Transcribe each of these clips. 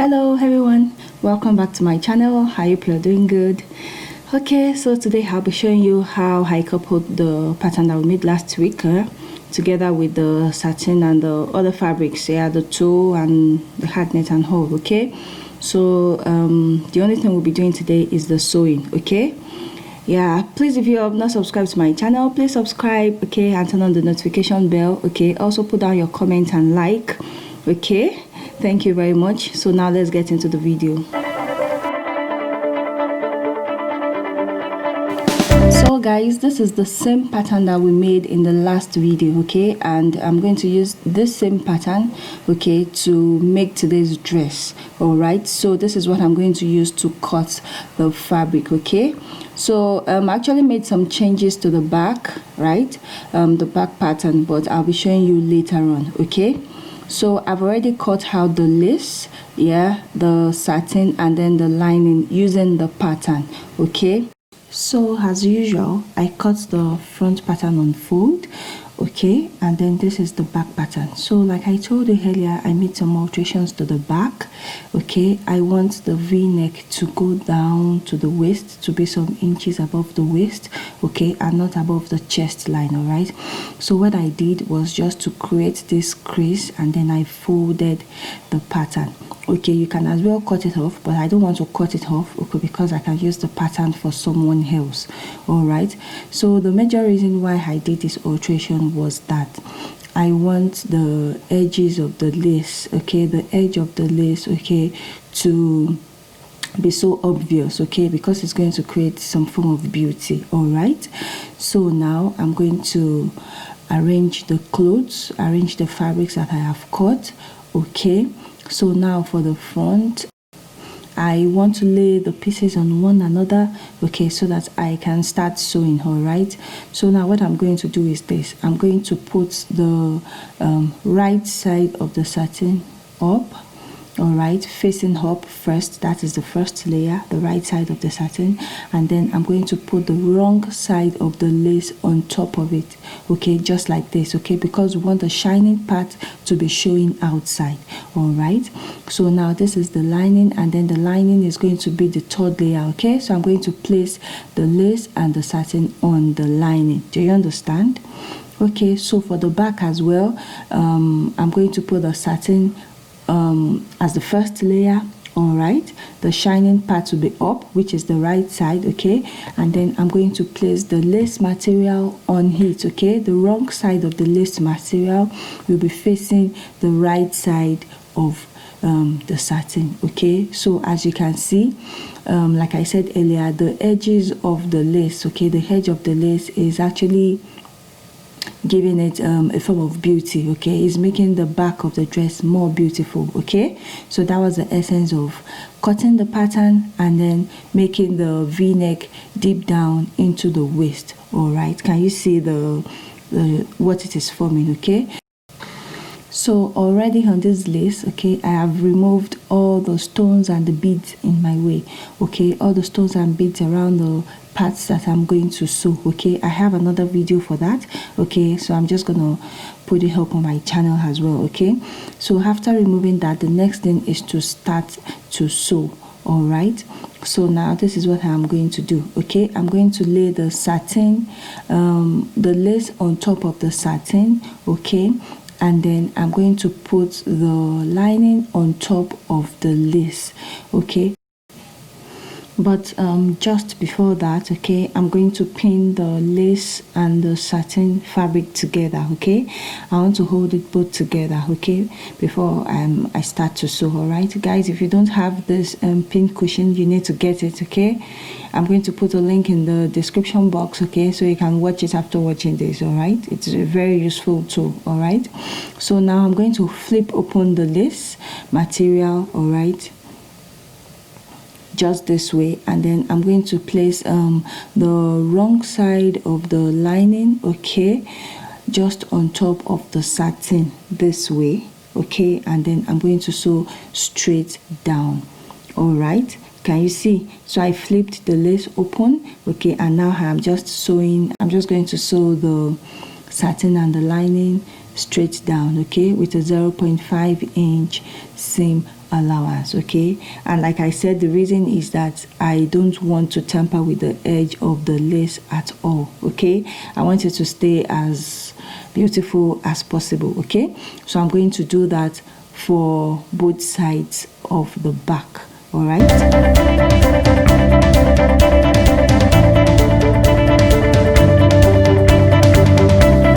Hello everyone, welcome back to my channel. I hope you're doing good. Okay, so today I'll be showing you how I coupled the pattern that we made last week together with the satin and the other fabrics, the tulle and the hard net and all. Okay, so the only thing we'll be doing today is the sewing. Okay, please, if you have not subscribed to my channel, please subscribe, okay, and turn on the notification bell. Okay, also put down your comment and like. Okay, thank you very much. So now let's get into the video. So guys, this is the same pattern that we made in the last video, okay, and I'm going to use this same pattern, okay, to make today's dress. All right, so this is what I'm going to use to cut the fabric. Okay, so I actually made some changes to the back, right, the back pattern, but I'll be showing you later on. Okay, so I've already cut out the lace, the satin and then the lining using the pattern. Okay, so as usual, I cut the front pattern on fold, okay, and then this is the back pattern. So like I told you earlier, I made some alterations to the back. Okay, I want the v-neck to go down to the waist, to be some inches above the waist, okay, and not above the chest line. All right, so what I did was just to create this crease and then I folded the pattern. Okay, you can as well cut it off, but I don't want to cut it off, okay, because I can use the pattern for someone else. All right, so the major reason why I did this alteration was that I want the edges of the lace, okay, the edge of the lace, okay, to be so obvious, okay, because it's going to create some form of beauty. All right, so now I'm going to arrange the clothes, arrange the fabrics that I have cut. Okay, so now for the front, I want to lay the pieces on one another, okay, so that I can start sewing. All right, so now what I'm going to do is this. I'm going to put the right side of the satin up, all right, facing up first. That is the first layer, the right side of the satin, and then I'm going to put the wrong side of the lace on top of it, okay, just like this, okay, because we want the shining part to be showing outside. All right, so now this is the lining, and then the lining is going to be the third layer. Okay, so I'm going to place the lace and the satin on the lining. Do you understand? Okay, so for the back as well, I'm going to put the satin as the first layer. All right, the shining part will be up, which is the right side, okay, and then I'm going to place the lace material on it. Okay, the wrong side of the lace material will be facing the right side of the satin. Okay, so as you can see, like I said earlier, the edges of the lace, okay, the edge of the lace is actually giving it a form of beauty. Okay, is making the back of the dress more beautiful. Okay, so that was the essence of cutting the pattern and then making the v-neck deep down into the waist. All right, can you see the what it is forming? Okay, so already on this lace, okay, I have removed all the stones and the beads in my way. Okay, all the stones and beads around the parts that I'm going to sew. Okay, I have another video for that. Okay, so I'm just gonna put it up on my channel as well. Okay, so after removing that, the next thing is to start to sew. All right, so now this is what I'm going to do. Okay, I'm going to lay the satin, the lace on top of the satin. Okay, and then I'm going to put the lining on top of the lace. Okay, but just before that, okay, I'm going to pin the lace and the satin fabric together. Okay, I want to hold it both together, okay, before I start to sew. All right guys, if you don't have this Pincushion, you need to get it. Okay, I'm going to put a link in the description box, okay, so you can watch it after watching this. All right, it's a very useful tool. All right, so now I'm going to flip open the lace material, all right, just this way, and then I'm going to place the wrong side of the lining, okay, just on top of the satin this way. Okay, and then I'm going to sew straight down. All right, can you see? So I flipped the lace open, okay, and now I'm just sewing. I'm just going to sew the satin and the lining straight down, okay, with a 0.5 inch seam allowance, okay. And like I said, the reason is that I don't want to tamper with the edge of the lace at all, okay. I want it to stay as beautiful as possible, okay. So I'm going to do that for both sides of the back. All right.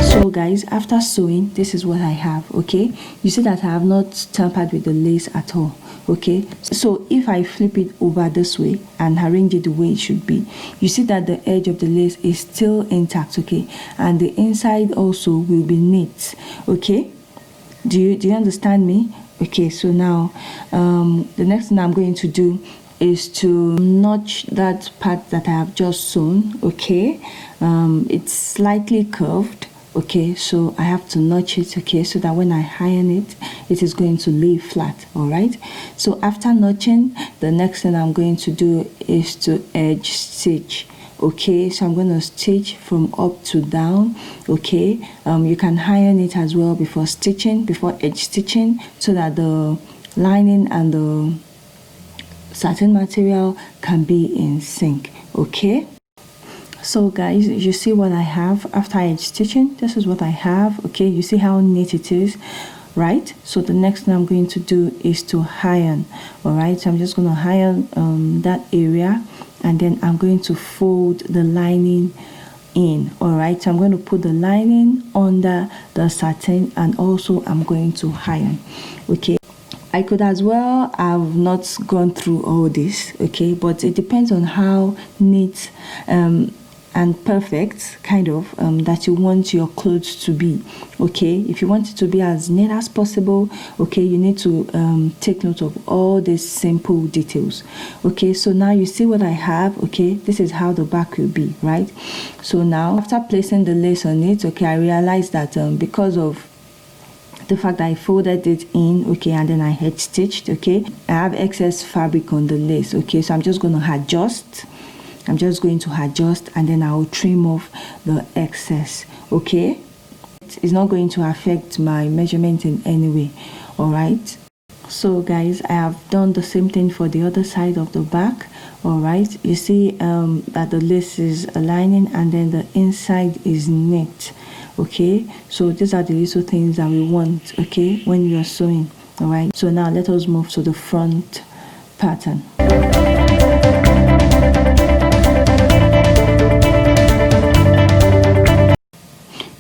So guys, after sewing, this is what I have, okay. You see that I have not tampered with the lace at all, okay. So if I flip it over this way and arrange it the way it should be, you see that the edge of the lace is still intact, okay, and the inside also will be neat, okay. Do you understand me? Okay, so now the next thing I'm going to do is to notch that part that I have just sewn, okay. It's slightly curved, okay, so I have to notch it, okay, so that when I iron it, it is going to lay flat. All right, so after notching, the next thing I'm going to do is to edge stitch, okay. So I'm going to stitch from up to down, okay. You can iron it as well before stitching, before edge stitching, so that the lining and the satin material can be in sync, okay. So guys, you see what I have after edge stitching. This is what I have, okay. You see how neat it is, right? So the next thing I'm going to do is to iron. All right, so I'm just going to iron that area, and then I'm going to fold the lining in. All right, so I'm going to put the lining under the satin, and also I'm going to iron, okay. I could as well have not gone through all this, okay, but it depends on how neat and perfect kind of that you want your clothes to be, okay. If you want it to be as neat as possible, okay, you need to take note of all these simple details, okay. So now you see what I have, okay. This is how the back will be, right? So now after placing the lace on it, okay, I realized that because of the fact that I folded it in, okay, and then I edge stitched, okay, I have excess fabric on the lace, okay. So I'm just going to adjust, and then I'll trim off the excess, okay. It's not going to affect my measurement in any way. All right, so guys, I have done the same thing for the other side of the back. All right, you see that the lace is aligning and then the inside is neat, okay. So these are the little things that we want, okay, when you are sewing. All right, so now let us move to the front pattern.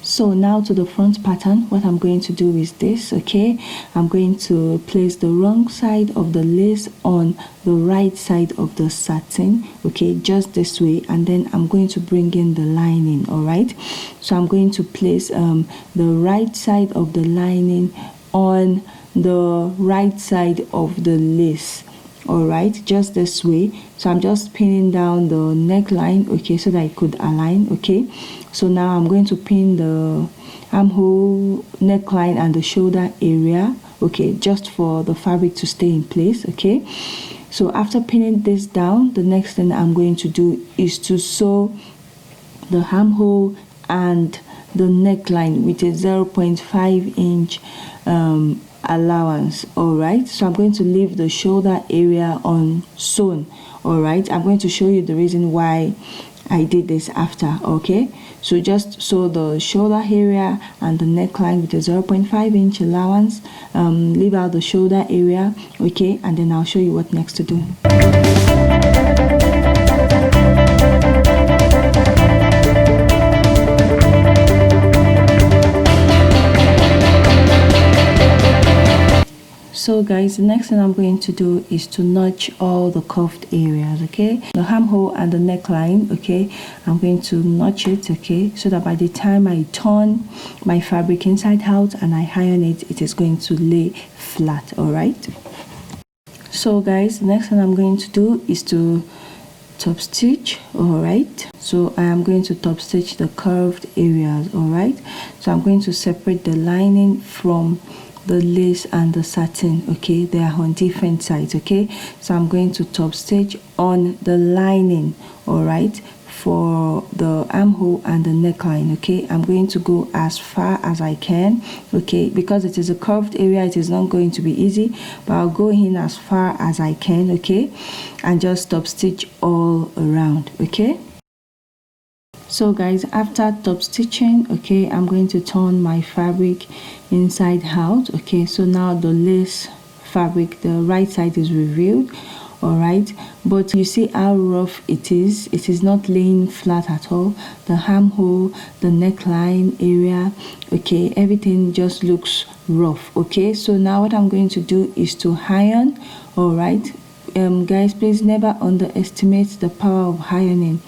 So now to the front pattern, what I'm going to do is this, okay. I'm going to place the wrong side of the lace on the right side of the satin, okay, just this way, and then I'm going to bring in the lining. All right, so I'm going to place the right side of the lining on the right side of the lace. All right, just this way. So I'm just pinning down the neckline, okay, so that it could align, okay. So now I'm going to pin the armhole, neckline, and the shoulder area, okay, just for the fabric to stay in place, okay. So after pinning this down, the next thing I'm going to do is to sew the armhole and the neckline with a 0.5 inch allowance. All right, so I'm going to leave the shoulder area unsewn. All right, I'm going to show you the reason why I did this after, okay. So just sew the shoulder area and the neckline with a 0.5 inch allowance, leave out the shoulder area, okay, and then I'll show you what next to do. So guys, the next thing I'm going to do is to notch all the curved areas, okay, the armhole and the neckline, okay. I'm going to notch it, okay, so that by the time I turn my fabric inside out and I iron it, it is going to lay flat. All right, so guys, the next thing I'm going to do is to top stitch. All right, so I am going to top stitch the curved areas. All right, so I'm going to separate the lining from the lace and the satin. Okay, they are on different sides. Okay, so I'm going to top stitch on the lining, all right, for the armhole and the neckline. Okay, I'm going to go as far as I can. Okay, because it is a curved area, it is not going to be easy, but I'll go in as far as I can. Okay, and just top stitch all around. Okay, so guys, after top stitching, okay, I'm going to turn my fabric inside out. Okay, so now the lace fabric, the right side is revealed, all right, but you see how rough it is not laying flat at all. The armhole, the neckline area, okay, everything just looks rough. Okay, so now what I'm going to do is to iron, all right. Guys, please never underestimate the power of ironing.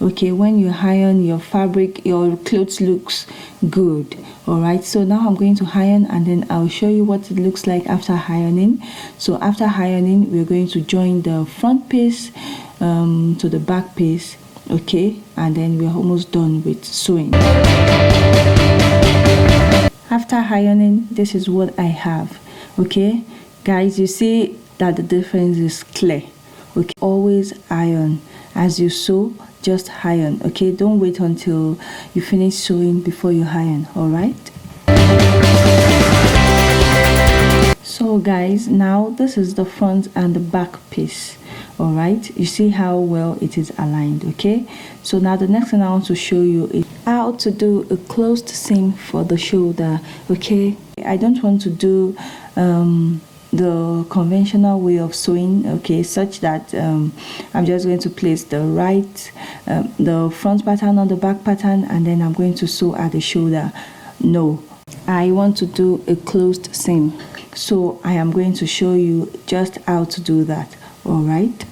Okay, when you iron your fabric, your clothes looks good. All right, so now I'm going to iron, and then I'll show you what it looks like after ironing. So after ironing, we're going to join the front piece to the back piece. Okay, and then we're almost done with sewing. After ironing, this is what I have. Okay, guys, you see that the difference is clear. Okay, always iron as you sew. Just iron. Okay, don't wait until you finish sewing before you iron. All right, so guys, now this is the front and the back piece. All right, you see how well it is aligned. Okay, so now the next thing I want to show you is how to do a closed seam for the shoulder. Okay, I don't want to do the conventional way of sewing, okay, such that I'm just going to place the front pattern on the back pattern, and then I'm going to sew at the shoulder. No, I want to do a closed seam, so I am going to show you just how to do that. All right,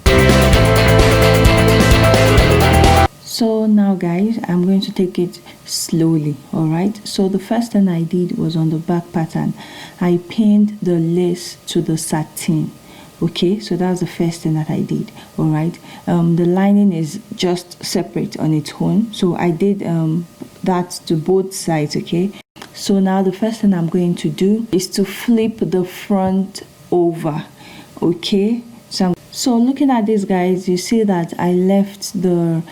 so now guys, I'm going to take it slowly. All right, so the first thing I did was on the back pattern, I pinned the lace to the satin. Okay, so that's the first thing that I did. All right, the lining is just separate on its own, so I did that to both sides. Okay, so now the first thing I'm going to do is to flip the front over. Okay, so looking at this, guys, you see that I left the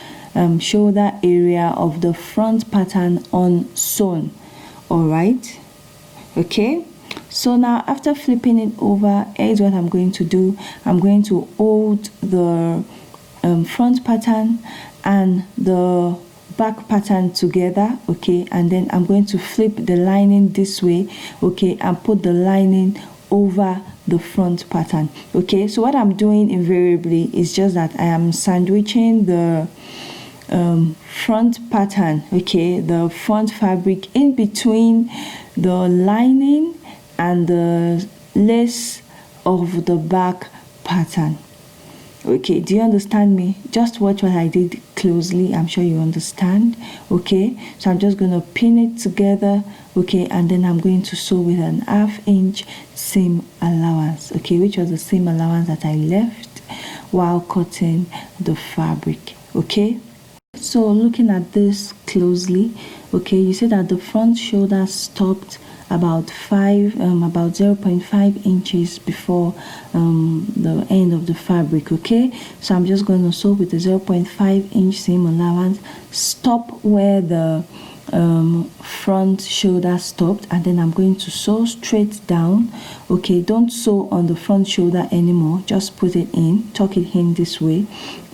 shoulder area of the front pattern unsewn. All right, okay, so now after flipping it over, here's what I'm going to do. I'm going to hold the front pattern and the back pattern together. Okay, and then I'm going to flip the lining this way. Okay, and put the lining over the front pattern. Okay, so what I'm doing invariably is just that I am sandwiching the front pattern, okay, the front fabric in between the lining and the lace of the back pattern. Okay, do you understand me? Just watch what I did closely. I'm sure you understand. Okay, so I'm just going to pin it together. Okay, and then I'm going to sew with an 1/2 inch seam allowance. Okay, which was the seam allowance that I left while cutting the fabric. Okay, so looking at this closely, okay, you see that the front shoulder stopped about 0.5 inches before the end of the fabric. Okay, so I'm just going to sew with the 0.5 inch seam allowance, stop where the front shoulder stopped, and then I'm going to sew straight down. Okay, don't sew on the front shoulder anymore, just put it in, tuck it in this way.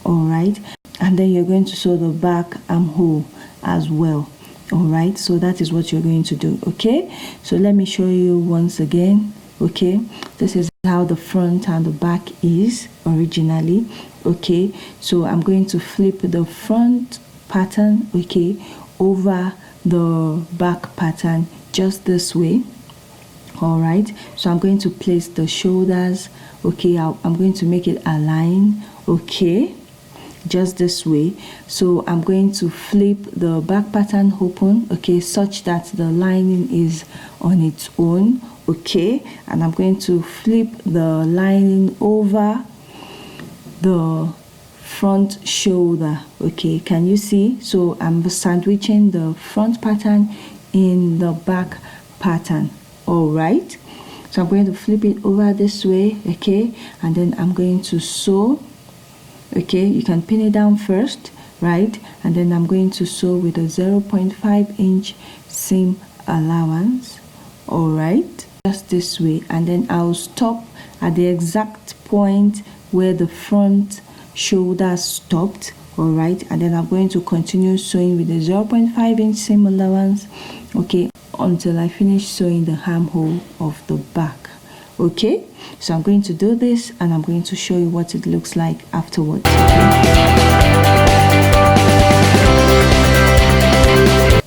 All right, and then you're going to sew the back armhole as well. All right, so that is what you're going to do. Okay, so let me show you once again. Okay, this is how the front and the back is originally. Okay, so I'm going to flip the front pattern, okay, over the back pattern just this way. All right, so I'm going to place the shoulders. Okay, I'm going to make it align. Okay, just this way. So I'm going to flip the back pattern open, okay, such that the lining is on its own. Okay, and I'm going to flip the lining over the front shoulder. Okay, can you see? So I'm sandwiching the front pattern in the back pattern. All right, So I'm going to flip it over this way, okay, and then I'm going to sew. Okay, you can pin it down first, right, and then I'm going to sew with a 0.5 inch seam allowance. All right, just this way, and then I'll stop at the exact point where the front shoulder stopped. All right, and then I'm going to continue sewing with the 0.5 inch seam allowance, okay, until I finish sewing the armhole of the back. Okay, so I'm going to do this and I'm going to show you what it looks like afterwards.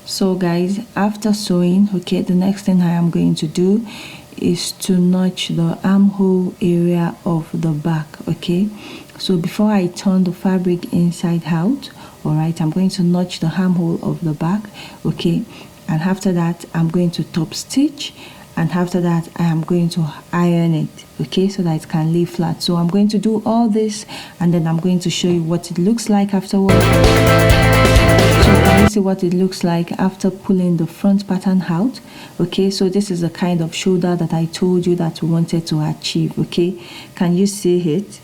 So guys, after sewing, okay, the next thing I am going to do is to notch the armhole area of the back. Okay, so before I turn the fabric inside out, all right, I'm going to notch the armhole of the back. Okay, and after that I'm going to top stitch, and after that I am going to iron it, okay, so that it can lay flat. So I'm going to do all this and then I'm going to show you what it looks like afterwards. So can you see what it looks like after pulling the front pattern out? Okay, so this is the kind of shoulder that I told you that we wanted to achieve. Okay, can you see it?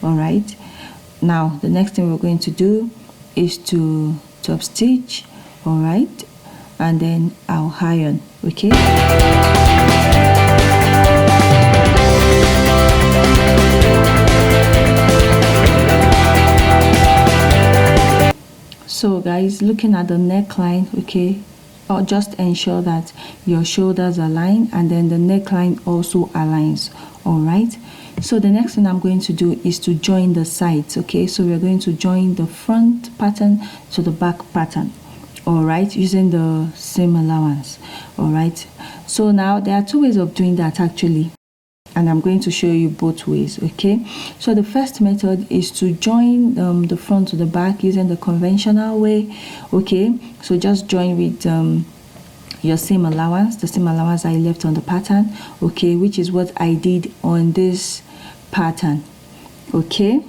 All right, now the next thing we're going to do is to top stitch, all right, and then I'll iron. Okay, so guys, looking at the neckline, okay, or just ensure that your shoulders align and then the neckline also aligns. All right, so the next thing I'm going to do is to join the sides. Okay, so we're going to join the front pattern to the back pattern, all right, using the seam allowance. All right, so now there are two ways of doing that actually, and I'm going to show you both ways. Okay, so the first method is to join the front to the back using the conventional way. Okay, so just join with your seam allowance, the seam allowance I left on the pattern, okay, which is what I did on this pattern. Okay,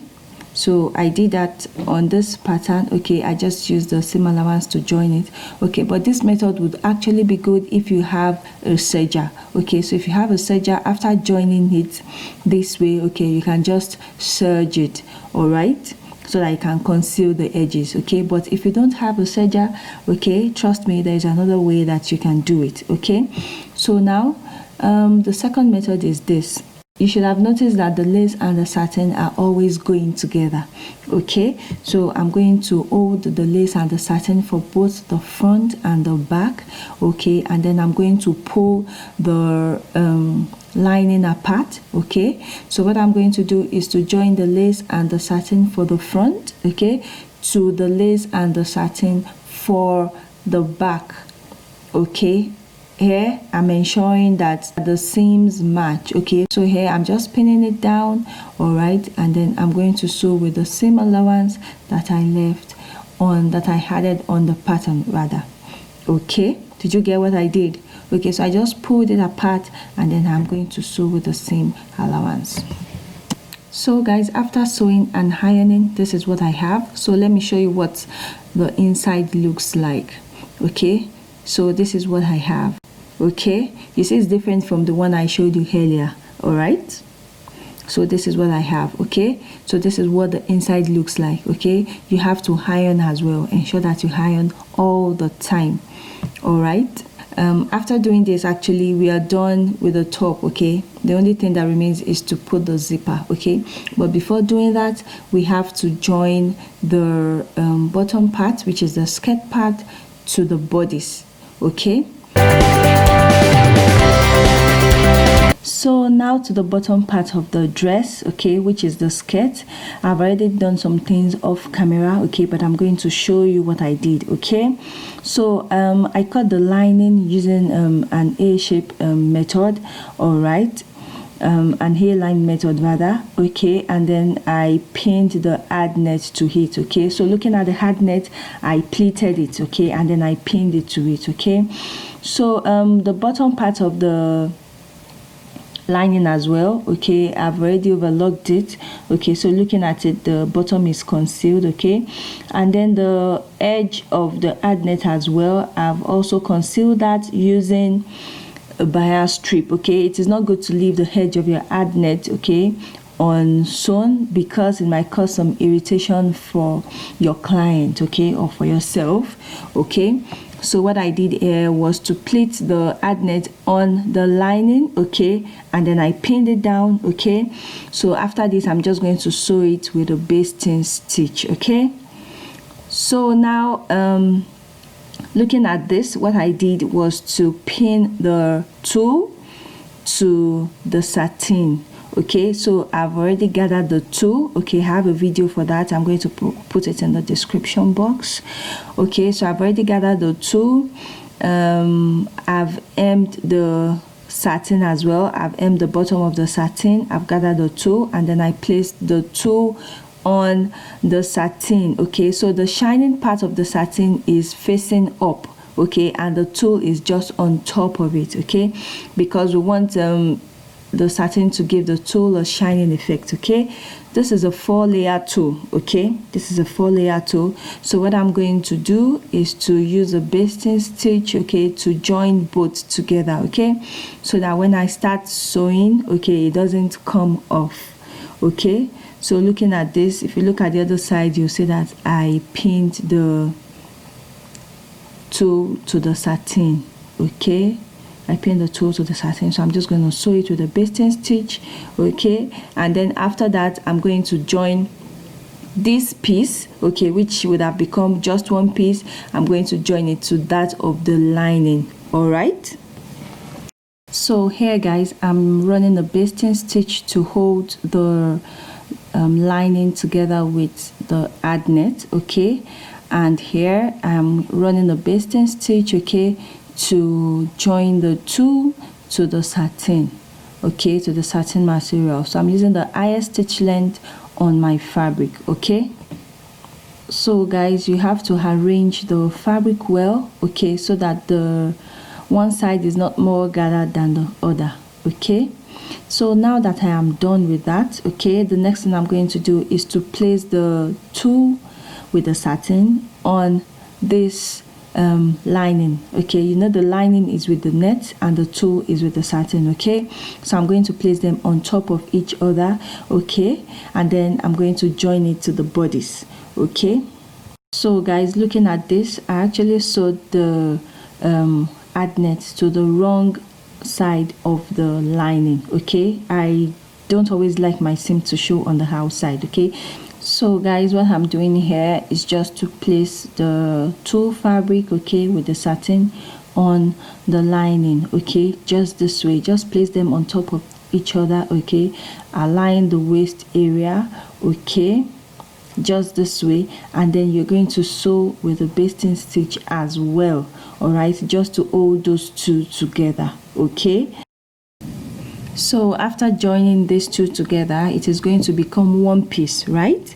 so I did that on this pattern. Okay, I just used the seam allowance to join it. Okay, but this method would actually be good if you have a serger. Okay, so if you have a serger, after joining it this way, okay, you can just serge it, all right, so that you can conceal the edges. Okay, but if you don't have a serger, okay, trust me, there is another way that you can do it. Okay, so now the second method is this. You should have noticed that the lace and the satin are always going together. Okay, so I'm going to hold the lace and the satin for both the front and the back. Okay, and then I'm going to pull the lining apart. Okay, so what I'm going to do is to join the lace and the satin for the front, okay, to the lace and the satin for the back. Okay, here I'm ensuring that the seams match. Okay, so here I'm just pinning it down, all right, and then I'm going to sew with the seam allowance that I left on, that I added on the pattern rather. Okay, did you get what I did? Okay, so I just pulled it apart and then I'm going to sew with the seam allowance. So guys, after sewing and ironing, this is what I have. So let me show you what the inside looks like. Okay, so this is what I have. Okay, you see it's different from the one I showed you earlier. All right, so this is what I have. Okay, so this is what the inside looks like. Okay, you have to iron as well. Ensure that you iron all the time. All right, after doing this, actually we are done with the top. Okay, the only thing that remains is to put the zipper. Okay, but before doing that, we have to join the bottom part, which is the skirt part, to the bodice. Okay, so now to the bottom part of the dress, okay, which is the skirt. I've already done some things off camera, okay, but I'm going to show you what I did. Okay, so I cut the lining using an A-shape method, all right, an hairline method rather. Okay, and then I pinned the ad net to it. Okay, so looking at the ad net, I pleated it, okay, and then I pinned it to it. Okay, so the bottom part of the lining as well, okay, I've already overlocked it. Okay, so looking at it, the bottom is concealed. Okay, and then the edge of the ad net as well, I've also concealed that using a bias strip. Okay, it is not good to leave the edge of your ad net, okay, unsewn, because it might cause some irritation for your client, okay, or for yourself. Okay, so what I did here was to pleat the ad net on the lining, okay, and then I pinned it down. Okay, so after this I'm just going to sew it with a basting stitch. Okay, so now looking at this, what I did was to pin the tulle to the satin. Okay, so I've already gathered the tulle. Okay, I have a video for that. I'm going to put it in the description box. Okay, so I've already gathered the tulle. I've hemmed the satin as well. I've hemmed the bottom of the satin. I've gathered the tulle, and then I placed the tulle on the satin. Okay, so the shining part of the satin is facing up, okay, and the tulle is just on top of it. Okay, because we want the satin to give the tulle a shining effect. Okay, this is a 4-layer tulle. Okay, this is a 4-layer tulle. So what I'm going to do is to use a basting stitch, okay, to join both together. Okay, so that when I start sewing, okay, it doesn't come off. Okay, so looking at this, if you look at the other side, you'll see that I pinned the tulle to the satin. Okay, I pinned the tulle to the satin, so I'm just going to sew it with a basting stitch. Okay, and then after that I'm going to join this piece, okay, which would have become just one piece. I'm going to join it to that of the lining. All right, so here guys, I'm running a basting stitch to hold the lining together with the ad net. Okay, and here I'm running a basting stitch, okay, to join the tulle to the satin, okay, to the satin material. So I'm using the highest stitch length on my fabric. Okay, so guys, you have to arrange the fabric well, okay, so that the one side is not more gathered than the other. Okay, so now that I am done with that, okay, the next thing I'm going to do is to place the tulle with the satin on this lining. Okay, you know the lining is with the net and the tulle is with the satin. Okay, so I'm going to place them on top of each other. Okay, and then I'm going to join it to the bodice. Okay, so guys, looking at this, I actually sewed the ad net to the wrong side of the lining. Okay, I don't always like my seam to show on the outside. Okay, so guys, what I'm doing here is just to place the tulle fabric, okay, with the satin on the lining. Okay, just this way, just place them on top of each other. Okay, align the waist area, okay, just this way, and then you're going to sew with a basting stitch as well. All right, just to hold those two together. Okay, so after joining these two together, it is going to become one piece, right?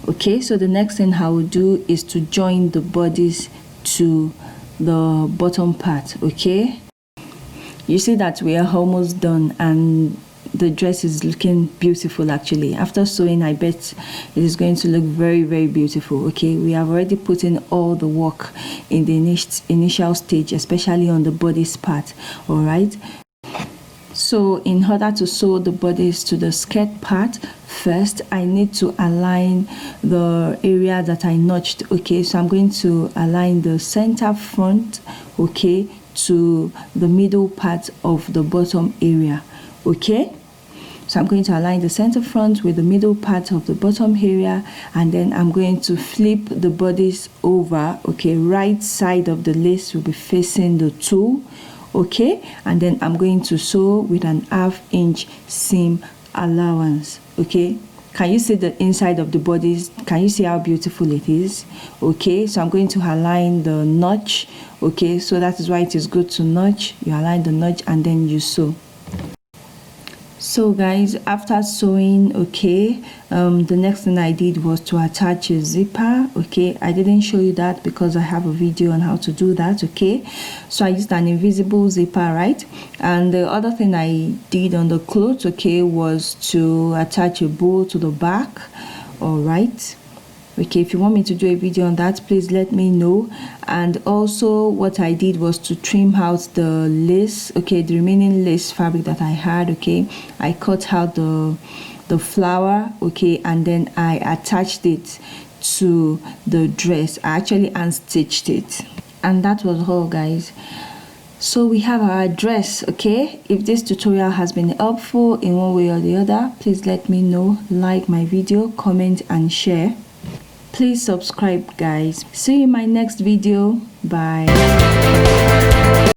Okay, so the next thing I will do is to join the bodice to the bottom part. Okay, you see that we are almost done, and the dress is looking beautiful. Actually, after sewing, I bet it is going to look very, very beautiful. Okay, we have already put in all the work in the initial stage, especially on the bodice part. All right, so in order to sew the bodice to the skirt part, first I need to align the area that I notched. Okay, so I'm going to align the center front, okay, to the middle part of the bottom area. Okay, so I'm going to align the center front with the middle part of the bottom area, and then I'm going to flip the bodice over. Okay, right side of the lace will be facing the tulle. Okay, and then I'm going to sew with an 1/2 inch seam allowance. Okay, can you see the inside of the bodice? Can you see how beautiful it is? Okay, so I'm going to align the notch. Okay, so that is why it is good to notch. You align the notch and then you sew. So guys, after sewing, okay, the next thing I did was to attach a zipper. Okay, I didn't show you that because I have a video on how to do that. Okay, so I used an invisible zipper, right? And the other thing I did on the clothes, okay, was to attach a bow to the back. All right, Okay, if you want me to do a video on that, please let me know. And also what I did was to trim out the lace, okay, the remaining lace fabric that I had. Okay, I cut out the flower, okay, and then I attached it to the dress. I actually unstitched it, and that was all, guys. So we have our dress. Okay, if this tutorial has been helpful in one way or the other, please let me know. Like my video, comment and share. Please subscribe, guys. See you in my next video. Bye.